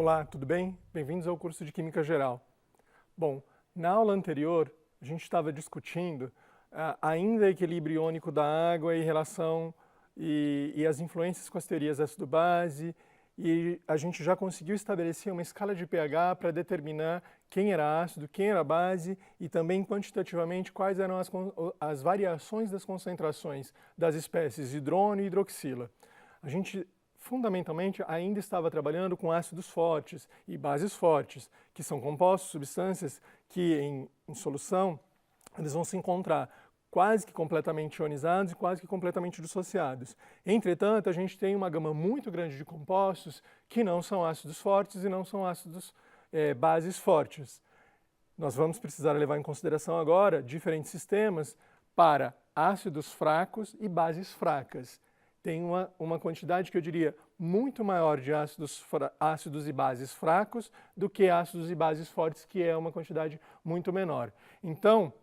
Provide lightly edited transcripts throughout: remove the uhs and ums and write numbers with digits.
Olá, tudo bem? Bem-vindos ao curso de Química Geral. Bom, na aula anterior, a gente estava discutindo ainda o equilíbrio iônico da água e relação e as influências com as teorias ácido-base, e a gente já conseguiu estabelecer uma escala de pH para determinar quem era ácido, quem era base e também quantitativamente quais eram as variações das concentrações das espécies hidrônio e hidroxila. A gente fundamentalmente ainda estava trabalhando com ácidos fortes e bases fortes, que são compostos, substâncias que em solução eles vão se encontrar quase que completamente ionizados e quase que completamente dissociados. Entretanto, a gente tem uma gama muito grande de compostos que não são ácidos fortes e não são ácidos bases fortes. Nós vamos precisar levar em consideração agora diferentes sistemas para ácidos fracos e bases fracas. Tem uma quantidade que eu diria muito maior de ácidos e bases fracos do que ácidos e bases fortes, que é uma quantidade muito menor. Então,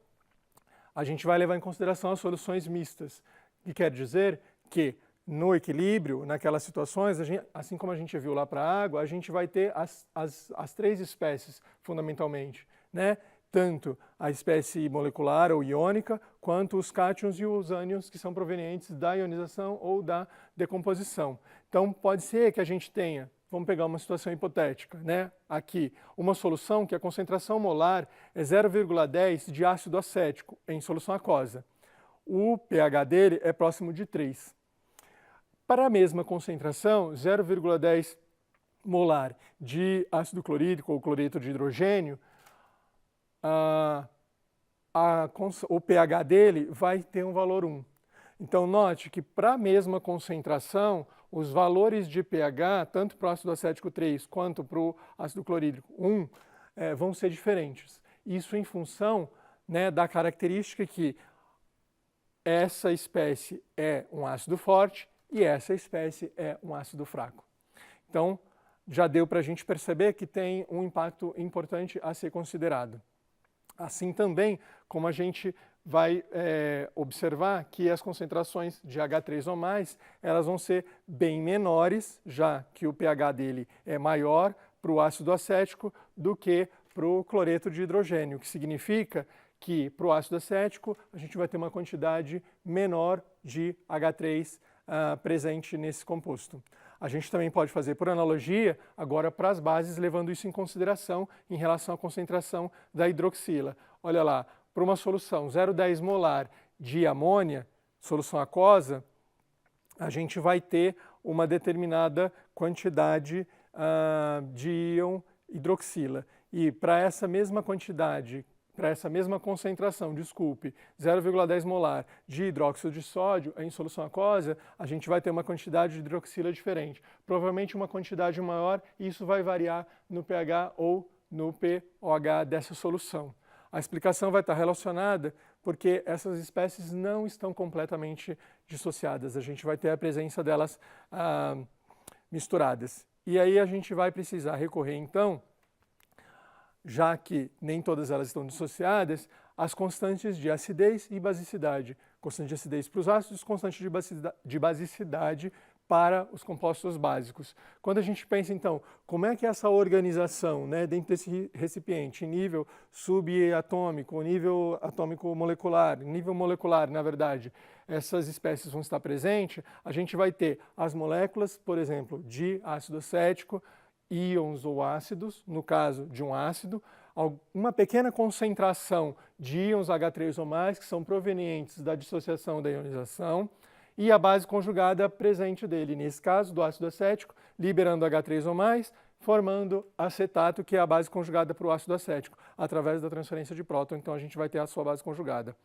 a gente vai levar em consideração as soluções mistas, que quer dizer que no equilíbrio, naquelas situações, assim como a gente viu lá para a água, a gente vai ter as três espécies, fundamentalmente, né? Tanto a espécie molecular ou iônica, quanto os cátions e os ânions, que são provenientes da ionização ou da decomposição. Então, pode ser que a gente tenha, vamos pegar uma situação hipotética, né? Aqui, uma solução que a concentração molar é 0,10 de ácido acético em solução aquosa. O pH dele é próximo de 3. Para a mesma concentração, 0,10 molar de ácido clorídrico ou cloreto de hidrogênio, o pH dele vai ter um valor 1. Então, note que para a mesma concentração, os valores de pH, tanto para o ácido acético 3 quanto para o ácido clorídrico 1, vão ser diferentes. Isso em função, né, da característica que essa espécie é um ácido forte e essa espécie é um ácido fraco. Então, já deu para a gente perceber que tem um impacto importante a ser considerado. Assim também, como a gente vai observar que as concentrações de H3 ou mais, elas vão ser bem menores, já que o pH dele é maior para o ácido acético do que para o cloreto de hidrogênio, que significa que para o ácido acético a gente vai ter uma quantidade menor de H3 presente nesse composto. A gente também pode fazer por analogia agora para as bases, levando isso em consideração em relação à concentração da hidroxila. Olha lá, para uma solução 0,10 molar de amônia, solução aquosa, a gente vai ter uma determinada quantidade de íon hidroxila. E para essa mesma quantidade, para essa mesma concentração, 0,10 molar de hidróxido de sódio em solução aquosa, a gente vai ter uma quantidade de hidroxila diferente. Provavelmente uma quantidade maior, e isso vai variar no pH ou no pOH dessa solução. A explicação vai estar relacionada porque essas espécies não estão completamente dissociadas. A gente vai ter a presença delas misturadas. E aí a gente vai precisar recorrer, então, já que nem todas elas estão dissociadas, as constantes de acidez e basicidade. Constante de acidez para os ácidos, constante de basicidade para os compostos básicos. Quando a gente pensa, então, como é que essa organização, né, dentro desse recipiente, nível subatômico, nível atômico molecular, nível molecular, na verdade, essas espécies vão estar presentes, a gente vai ter as moléculas, por exemplo, de ácido acético, íons ou ácidos, no caso de um ácido, uma pequena concentração de íons H3 ou mais, que são provenientes da dissociação da ionização, e a base conjugada presente dele, nesse caso do ácido acético, liberando H3 ou mais, formando acetato, que é a base conjugada para o ácido acético, através da transferência de próton. Então a gente vai ter a sua base conjugada.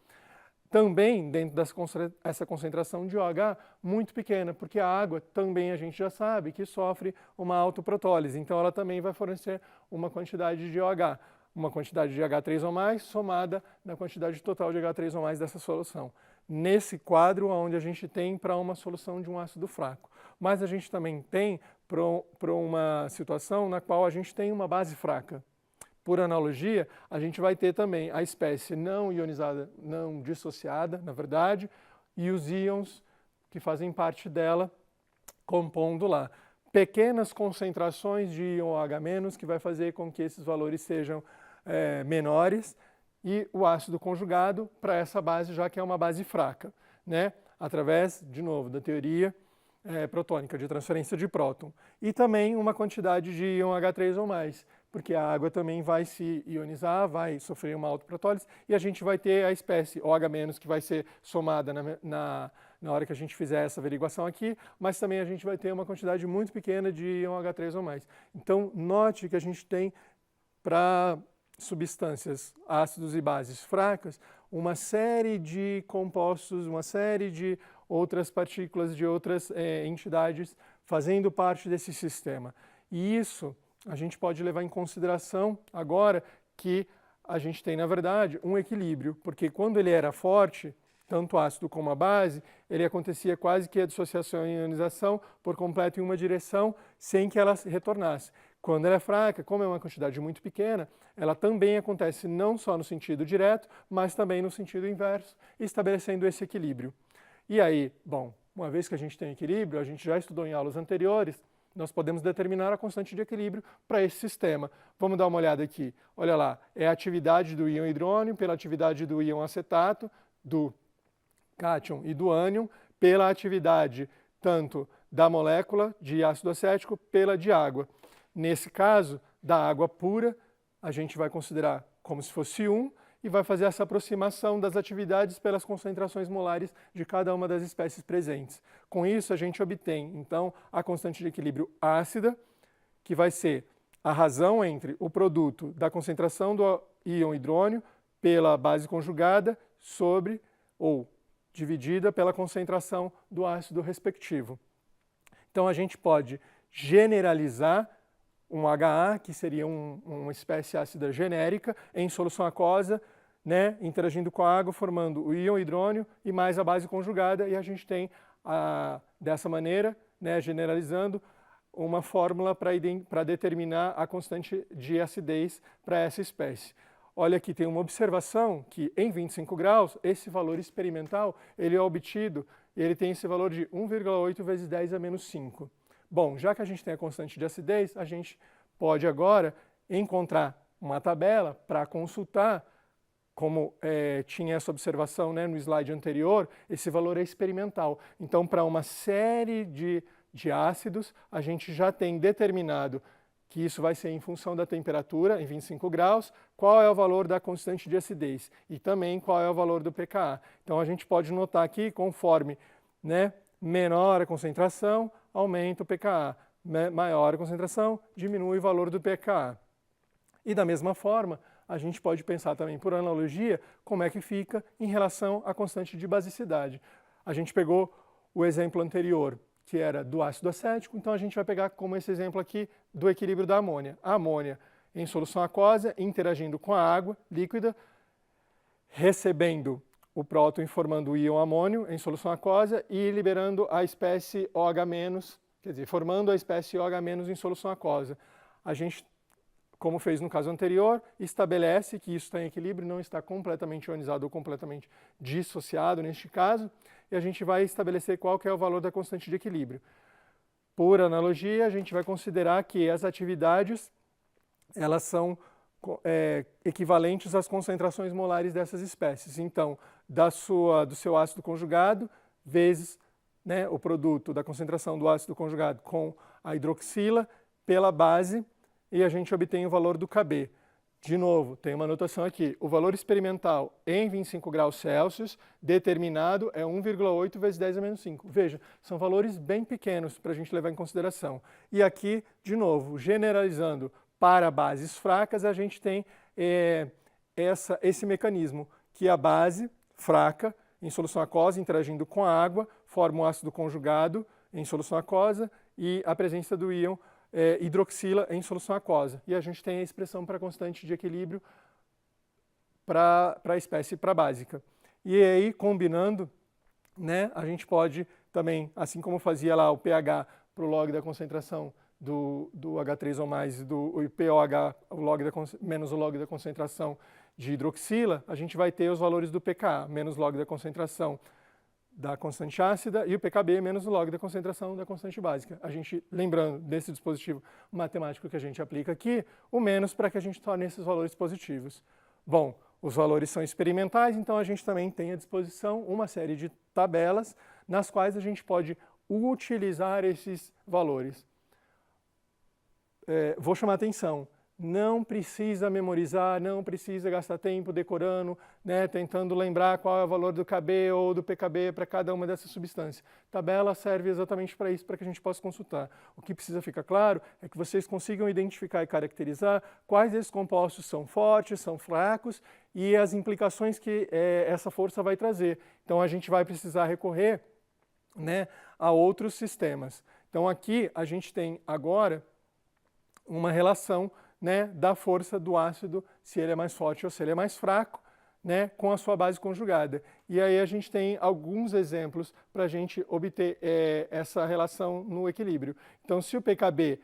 Também dentro dessa concentração de OH muito pequena, porque a água também a gente já sabe que sofre uma autoprotólise, então ela também vai fornecer uma quantidade de OH, uma quantidade de H3 ou mais somada na quantidade total de H3 ou mais dessa solução. Nesse quadro onde a gente tem para uma solução de um ácido fraco. Mas a gente também tem para uma situação na qual a gente tem uma base fraca. Por analogia, a gente vai ter também a espécie não ionizada, não dissociada, na verdade, e os íons que fazem parte dela compondo lá. pequenas concentrações de íon OH- que vai fazer com que esses valores sejam menores, e o ácido conjugado para essa base, já que é uma base fraca, né? Através, de novo, da teoria protônica, de transferência de próton. E também uma quantidade de íon H3 ou mais, porque a água também vai se ionizar, vai sofrer uma autoprotólise, e a gente vai ter a espécie OH- que vai ser somada na hora que a gente fizer essa averiguação aqui, mas também a gente vai ter uma quantidade muito pequena de íon H3 ou mais. Então, note que a gente tem, para substâncias, ácidos e bases fracas, uma série de compostos, uma série de outras partículas, de outras entidades fazendo parte desse sistema. E isso a gente pode levar em consideração agora que a gente tem, na verdade, um equilíbrio, porque quando ele era forte, tanto o ácido como a base, ele acontecia quase que a dissociação e ionização por completo em uma direção, sem que ela retornasse. Quando ela é fraca, como é uma quantidade muito pequena, ela também acontece não só no sentido direto, mas também no sentido inverso, estabelecendo esse equilíbrio. E aí, bom, uma vez que a gente tem equilíbrio, a gente já estudou em aulas anteriores, nós podemos determinar a constante de equilíbrio para esse sistema. Vamos dar uma olhada aqui. Olha lá, é a atividade do íon hidrônio pela atividade do íon acetato, do cátion e do ânion, pela atividade tanto da molécula de ácido acético pela de água. Nesse caso, da água pura, a gente vai considerar como se fosse 1 e vai fazer essa aproximação das atividades pelas concentrações molares de cada uma das espécies presentes. Com isso, a gente obtém, então, a constante de equilíbrio ácida, que vai ser a razão entre o produto da concentração do íon hidrônio pela base conjugada sobre, ou dividida pela concentração do ácido respectivo. Então, a gente pode generalizar um HA, que seria uma espécie ácida genérica, em solução aquosa, né, interagindo com a água, formando o íon hidrônio e mais a base conjugada, e a gente tem, dessa maneira, né, generalizando, uma fórmula para determinar a constante de acidez para essa espécie. Olha aqui, tem uma observação que em 25 graus, esse valor experimental, ele é obtido, ele tem esse valor de 1,8 vezes 10 a menos 5. Bom, já que a gente tem a constante de acidez, a gente pode agora encontrar uma tabela para consultar, como tinha essa observação, né, no slide anterior, esse valor é experimental. Então, para uma série de ácidos, a gente já tem determinado que isso vai ser em função da temperatura, em 25 graus, qual é o valor da constante de acidez e também qual é o valor do pKa. Então, a gente pode notar aqui, conforme, né, menor a concentração, aumenta o pKa. Maior a concentração, diminui o valor do pKa. E da mesma forma, a gente pode pensar também, por analogia, como é que fica em relação à constante de basicidade. A gente pegou o exemplo anterior, que era do ácido acético, então a gente vai pegar como esse exemplo aqui do equilíbrio da amônia. A amônia em solução aquosa, interagindo com a água líquida, recebendo o próton e formando o íon amônio em solução aquosa e liberando a espécie OH-, quer dizer, formando a espécie OH- em solução aquosa. A gente, como fez no caso anterior, estabelece que isso está em equilíbrio, não está completamente ionizado ou completamente dissociado neste caso, e a gente vai estabelecer qual que é o valor da constante de equilíbrio. Por analogia, a gente vai considerar que as atividades, elas são equivalentes às concentrações molares dessas espécies. Então, do seu ácido conjugado, vezes, né, o produto da concentração do ácido conjugado com a hidroxila pela base, e a gente obtém o valor do Kb. De novo, tem uma anotação aqui. O valor experimental em 25 graus Celsius determinado é 1,8 vezes 10 a menos 5. Veja, são valores bem pequenos para a gente levar em consideração. E aqui, de novo, generalizando para bases fracas, a gente tem esse mecanismo, que a base fraca, em solução aquosa, interagindo com a água, forma um ácido conjugado em solução aquosa e a presença do íon hidroxila em solução aquosa. E a gente tem a expressão para a constante de equilíbrio para a espécie para a básica. E aí, combinando, né, a gente pode também, assim como fazia lá o pH para o log da concentração do H3 ou mais, do POH, menos o log da concentração de hidroxila, a gente vai ter os valores do pKa, menos log da concentração da constante ácida e o pKb menos o log da concentração da constante básica. A gente, lembrando desse dispositivo matemático que a gente aplica aqui, o menos para que a gente torne esses valores positivos. Bom, os valores são experimentais, então a gente também tem à disposição uma série de tabelas nas quais a gente pode utilizar esses valores. Vou chamar a atenção. Não precisa memorizar, não precisa gastar tempo decorando, né, tentando lembrar qual é o valor do KB ou do PKB para cada uma dessas substâncias. Tabela serve exatamente para isso, para que a gente possa consultar. O que precisa ficar claro é que vocês consigam identificar e caracterizar quais desses compostos são fortes, são fracos e as implicações que essa força vai trazer. Então a gente vai precisar recorrer, né, a outros sistemas. Então aqui a gente tem agora uma relação, né, da força do ácido, se ele é mais forte ou se ele é mais fraco, né, com a sua base conjugada. E aí a gente tem alguns exemplos para a gente obter essa relação no equilíbrio. Então, se o pKb,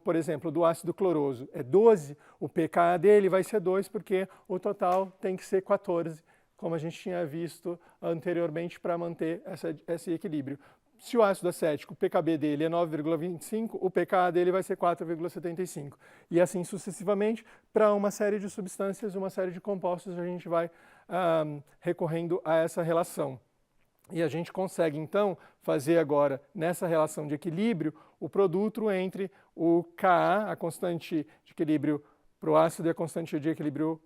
por exemplo, do ácido cloroso é 12, o pKa dele vai ser 2, porque o total tem que ser 14, como a gente tinha visto anteriormente, para manter esse equilíbrio. Se o ácido acético, o pKb dele é 9,25, o pKa dele vai ser 4,75. E assim sucessivamente, para uma série de substâncias, uma série de compostos, a gente vai recorrendo a essa relação. E a gente consegue, então, fazer agora, nessa relação de equilíbrio, o produto entre o Ka, a constante de equilíbrio para o ácido, e a constante de equilíbrio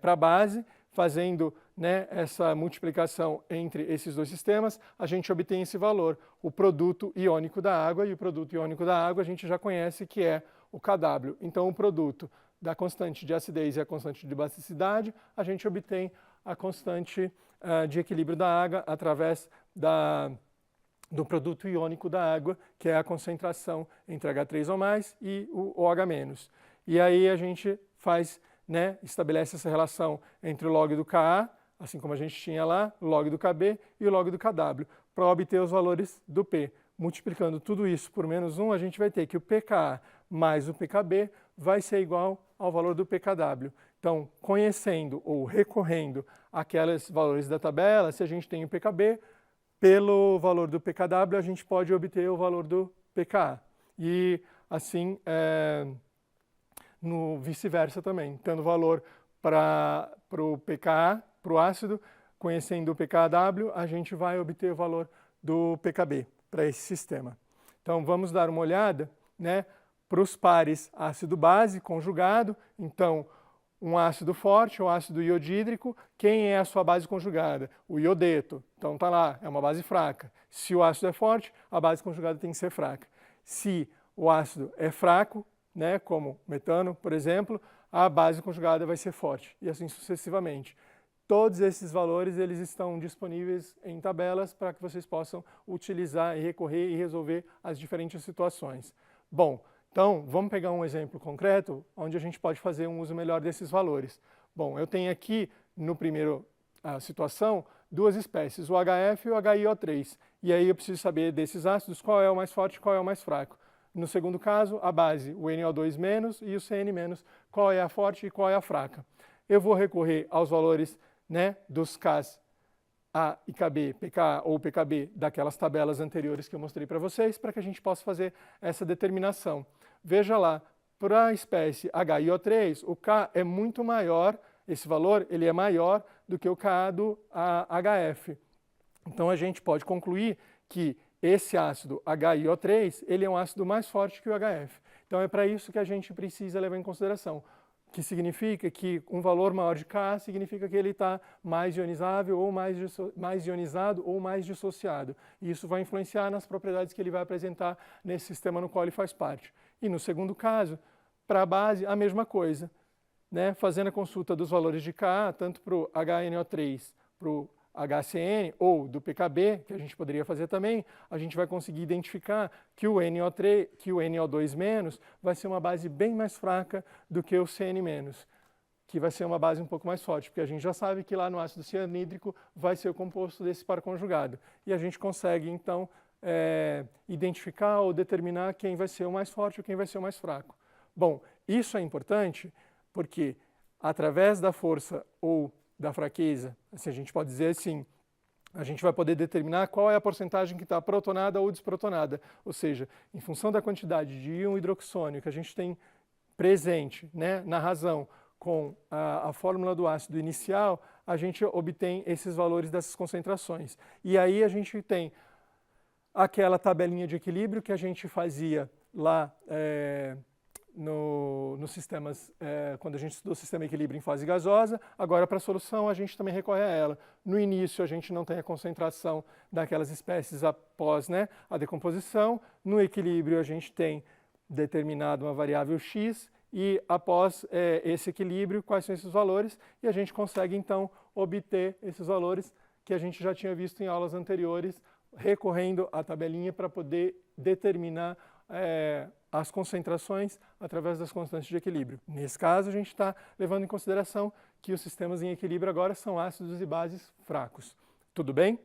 para a base, fazendo, né, essa multiplicação entre esses dois sistemas, a gente obtém esse valor, o produto iônico da água, e o produto iônico da água a gente já conhece que é o Kw. Então, o produto da constante de acidez e a constante de basicidade, a gente obtém a constante de equilíbrio da água através do produto iônico da água, que é a concentração entre H3 ou mais e o OH-. E aí a gente faz, né, estabelece essa relação entre o log do Ka, assim como a gente tinha lá, o log do Kb e o log do Kw, para obter os valores do P. Multiplicando tudo isso por menos 1, a gente vai ter que o pKa mais o pKb vai ser igual ao valor do pKw. Então, conhecendo ou recorrendo àqueles valores da tabela, se a gente tem o pKb, pelo valor do pKw, a gente pode obter o valor do pKa. E assim, no vice-versa também, tendo valor para o pKa, para o ácido, conhecendo o pKw, a gente vai obter o valor do pKb para esse sistema. Então, vamos dar uma olhada, né, para os pares ácido-base conjugado. Então, um ácido forte, um ácido iodídrico, quem é a sua base conjugada? O iodeto. Então, está lá, é uma base fraca. Se o ácido é forte, a base conjugada tem que ser fraca. Se o ácido é fraco, né, como metano, por exemplo, a base conjugada vai ser forte, e assim sucessivamente. Todos esses valores eles estão disponíveis em tabelas para que vocês possam utilizar e recorrer e resolver as diferentes situações. Bom, então vamos pegar um exemplo concreto onde a gente pode fazer um uso melhor desses valores. Bom, eu tenho aqui no primeiro situação duas espécies, o HF e o HiO3. E aí eu preciso saber desses ácidos qual é o mais forte e qual é o mais fraco. No segundo caso, a base, o NO2- e o CN-, qual é a forte e qual é a fraca. Eu vou recorrer aos valores, né, dos Ks A e Kb, pKa ou pKb daquelas tabelas anteriores que eu mostrei para vocês, para que a gente possa fazer essa determinação. Veja lá, para a espécie HiO3, o K é muito maior, esse valor ele é maior do que o Ka do HF. Então a gente pode concluir que esse ácido HiO3, ele é um ácido mais forte que o HF. Então é para isso que a gente precisa levar em consideração, que significa que um valor maior de Ka significa que ele está mais ionizável, ou mais ionizado, ou mais dissociado. E isso vai influenciar nas propriedades que ele vai apresentar nesse sistema no qual ele faz parte. E no segundo caso, para a base, a mesma coisa, né? Fazendo a consulta dos valores de Ka, tanto para o HNO3, para o HCN ou do pKb, que a gente poderia fazer também, a gente vai conseguir identificar que o NO3, que o NO2- vai ser uma base bem mais fraca do que o CN-, que vai ser uma base um pouco mais forte, porque a gente já sabe que lá no ácido cianídrico vai ser o composto desse par conjugado. E a gente consegue, então, identificar ou determinar quem vai ser o mais forte ou quem vai ser o mais fraco. Bom, isso é importante porque, através da força ou da fraqueza, assim, a gente pode dizer assim, a gente vai poder determinar qual é a porcentagem que está protonada ou desprotonada. Ou seja, em função da quantidade de íon hidroxônio que a gente tem presente, né, na razão com a fórmula do ácido inicial, a gente obtém esses valores dessas concentrações. E aí a gente tem aquela tabelinha de equilíbrio que a gente fazia lá nos sistemas, quando a gente estudou o sistema equilíbrio em fase gasosa. Agora, para a solução, a gente também recorre a ela. No início, a gente não tem a concentração daquelas espécies após, né, a decomposição. No equilíbrio, a gente tem determinado uma variável x, e após esse equilíbrio, quais são esses valores, e a gente consegue, então, obter esses valores que a gente já tinha visto em aulas anteriores, recorrendo à tabelinha para poder determinar as concentrações através das constantes de equilíbrio. Nesse caso, a gente está levando em consideração que os sistemas em equilíbrio agora são ácidos e bases fracos. Tudo bem?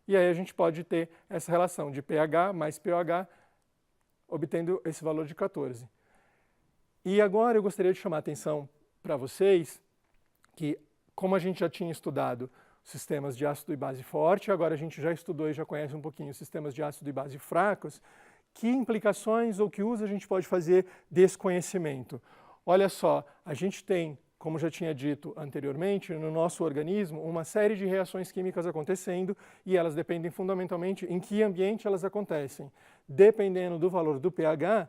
E aí a gente pode ter essa relação de pH mais pOH, obtendo esse valor de 14. E agora eu gostaria de chamar a atenção para vocês que, como a gente já tinha estudado sistemas de ácido e base forte, agora a gente já estudou e já conhece um pouquinho sistemas de ácido e base fracos, que implicações ou que uso a gente pode fazer desse conhecimento? Olha só, a gente tem, como já tinha dito anteriormente, no nosso organismo, uma série de reações químicas acontecendo e elas dependem fundamentalmente em que ambiente elas acontecem. Dependendo do valor do pH,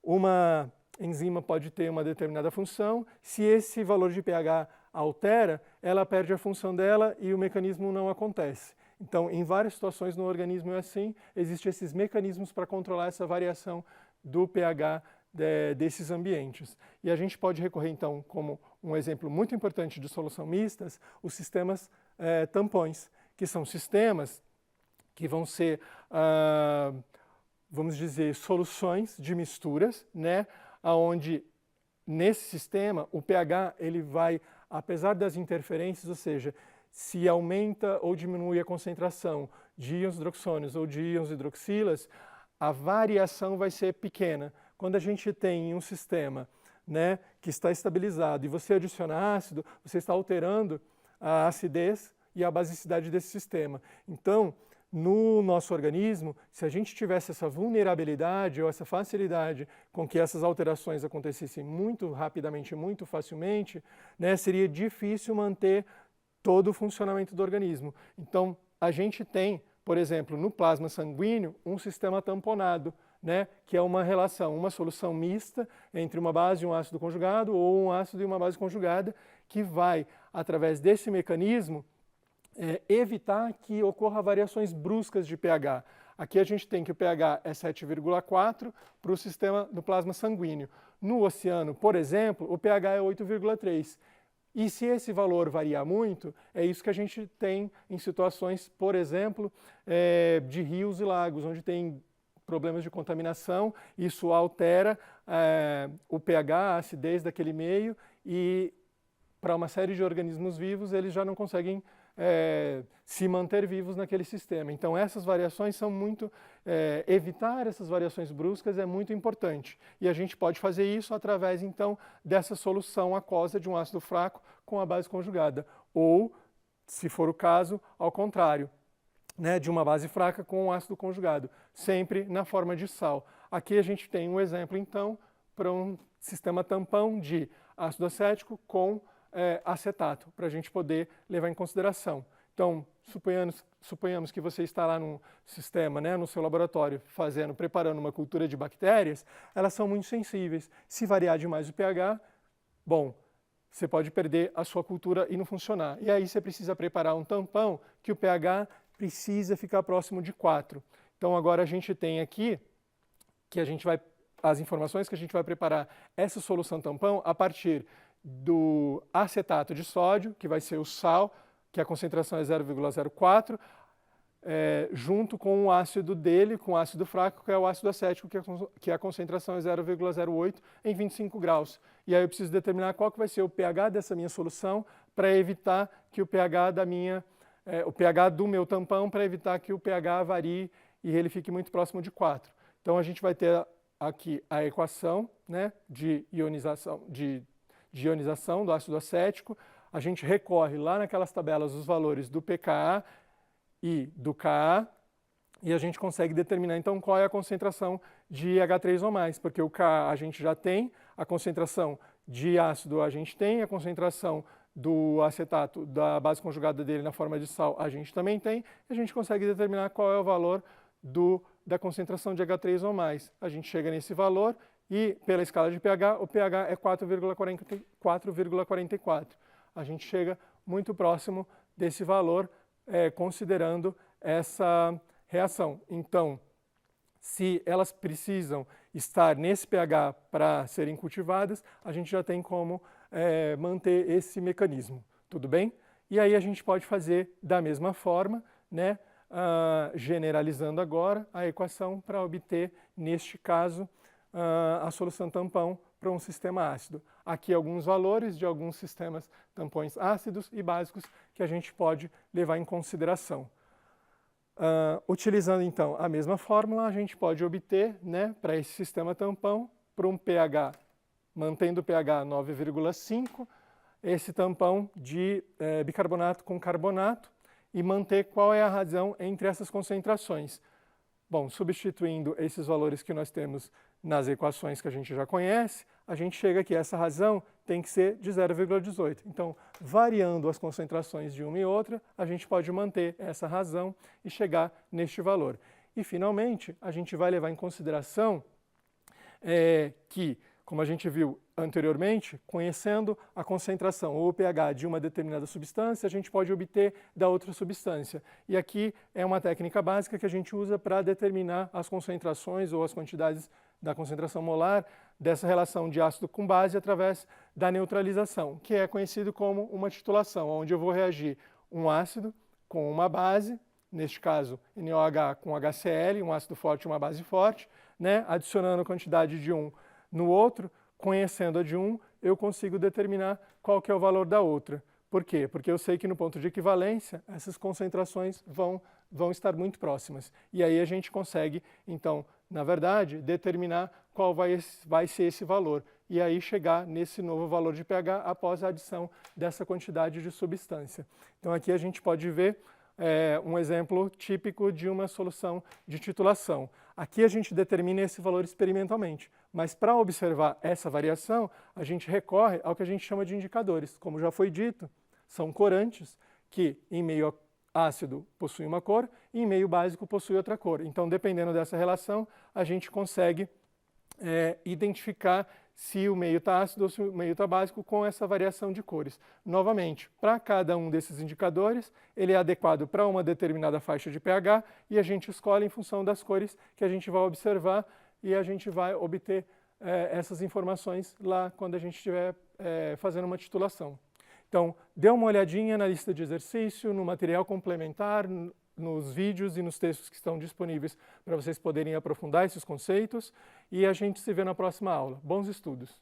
uma enzima pode ter uma determinada função. Se esse valor de pH altera, ela perde a função dela e o mecanismo não acontece. Então, em várias situações no organismo é assim, existem esses mecanismos para controlar essa variação do pH desses ambientes. E a gente pode recorrer, então, como um exemplo muito importante de solução mistas, os sistemas tampões, que são sistemas que vão ser, vamos dizer, soluções de misturas, né, onde nesse sistema o pH ele vai, apesar das interferências, ou seja, se aumenta ou diminui a concentração de íons hidroxônios ou de íons hidroxilas, a variação vai ser pequena. Quando a gente tem um sistema, né, que está estabilizado e você adiciona ácido, você está alterando a acidez e a basicidade desse sistema. Então, no nosso organismo, se a gente tivesse essa vulnerabilidade ou essa facilidade com que essas alterações acontecessem muito rapidamente, muito facilmente, né, seria difícil manter todo o funcionamento do organismo. Então, a gente tem, por exemplo, no plasma sanguíneo, um sistema tamponado, né, que é uma relação, uma solução mista entre uma base e um ácido conjugado ou um ácido e uma base conjugada, que vai, através desse mecanismo, evitar que ocorra variações bruscas de pH. Aqui a gente tem que o pH é 7,4 para o sistema do plasma sanguíneo. No oceano, por exemplo, o pH é 8,3. E se esse valor variar muito, é isso que a gente tem em situações, por exemplo, de rios e lagos, onde tem problemas de contaminação. Isso altera o pH, a acidez daquele meio, e para uma série de organismos vivos, eles já não conseguem se manter vivos naquele sistema. Então essas variações são muito, evitar essas variações bruscas é muito importante. E a gente pode fazer isso através então dessa solução aquosa de um ácido fraco com a base conjugada. Ou, se for o caso, ao contrário, né, de uma base fraca com um ácido conjugado, sempre na forma de sal. Aqui a gente tem um exemplo então para um sistema tampão de ácido acético com acetato, para a gente poder levar em consideração. Então, suponhamos que você está lá num sistema, né, no seu laboratório, preparando uma cultura de bactérias, elas são muito sensíveis. Se variar demais o pH, bom, você pode perder a sua cultura e não funcionar. E aí você precisa preparar um tampão que o pH precisa ficar próximo de 4. Então, agora a gente tem aqui que as informações que a gente vai preparar essa solução tampão a partir do acetato de sódio, que vai ser o sal, que a concentração é 0,04, junto com o ácido dele, com o ácido fraco, que é o ácido acético, que a concentração é 0,08 em 25 graus. E aí eu preciso determinar qual que vai ser o pH dessa minha solução para evitar que o pH o pH do meu tampão, para evitar que o pH varie e ele fique muito próximo de 4. Então a gente vai ter aqui a equação, né, de ionização do ácido acético. A gente recorre lá naquelas tabelas os valores do pKa e do Ka, e a gente consegue determinar então qual é a concentração de H3 ou mais, porque o Ka a gente já tem, a concentração de ácido a gente tem, a concentração do acetato, da base conjugada dele na forma de sal, a gente também tem, e a gente consegue determinar qual é o valor da concentração de H3 ou mais. A gente chega nesse valor e, pela escala de pH, o pH é 4,44. A gente chega muito próximo desse valor, considerando essa reação. Então, se elas precisam estar nesse pH para serem cultivadas, a gente já tem como manter esse mecanismo, tudo bem? E aí a gente pode fazer da mesma forma, né, generalizando agora a equação para obter, neste caso, a solução tampão para um sistema ácido. Aqui alguns valores de alguns sistemas tampões ácidos e básicos que a gente pode levar em consideração. Utilizando então a mesma fórmula, a gente pode obter, né, para esse sistema tampão, para um pH, mantendo o pH 9,5, esse tampão de bicarbonato com carbonato e manter qual é a razão entre essas concentrações. Bom, substituindo esses valores que nós temos nas equações que a gente já conhece, a gente chega que essa razão tem que ser de 0,18. Então, variando as concentrações de uma e outra, a gente pode manter essa razão e chegar neste valor. E, finalmente, a gente vai levar em consideração que, como a gente viu anteriormente, conhecendo a concentração ou o pH de uma determinada substância, a gente pode obter da outra substância. E aqui é uma técnica básica que a gente usa para determinar as concentrações ou as quantidades da concentração molar dessa relação de ácido com base através da neutralização, que é conhecido como uma titulação, onde eu vou reagir um ácido com uma base, neste caso NOH com HCl, um ácido forte e uma base forte, né, adicionando a quantidade de um no outro. Conhecendo a de um, eu consigo determinar qual que é o valor da outra. Por quê? Porque eu sei que no ponto de equivalência, essas concentrações vão estar muito próximas. E aí a gente consegue, então, na verdade, determinar qual vai ser esse valor. E aí chegar nesse novo valor de pH após a adição dessa quantidade de substância. Então aqui a gente pode ver um exemplo típico de uma solução de titulação. Aqui a gente determina esse valor experimentalmente, mas para observar essa variação, a gente recorre ao que a gente chama de indicadores. Como já foi dito, são corantes que em meio ácido possuem uma cor e em meio básico possui outra cor. Então, dependendo dessa relação, a gente consegue identificar se o meio está ácido ou se o meio está básico com essa variação de cores. Novamente, para cada um desses indicadores, ele é adequado para uma determinada faixa de pH e a gente escolhe em função das cores que a gente vai observar e a gente vai obter essas informações lá quando a gente estiver fazendo uma titulação. Então, dê uma olhadinha na lista de exercício, no material complementar, nos vídeos e nos textos que estão disponíveis para vocês poderem aprofundar esses conceitos e a gente se vê na próxima aula. Bons estudos!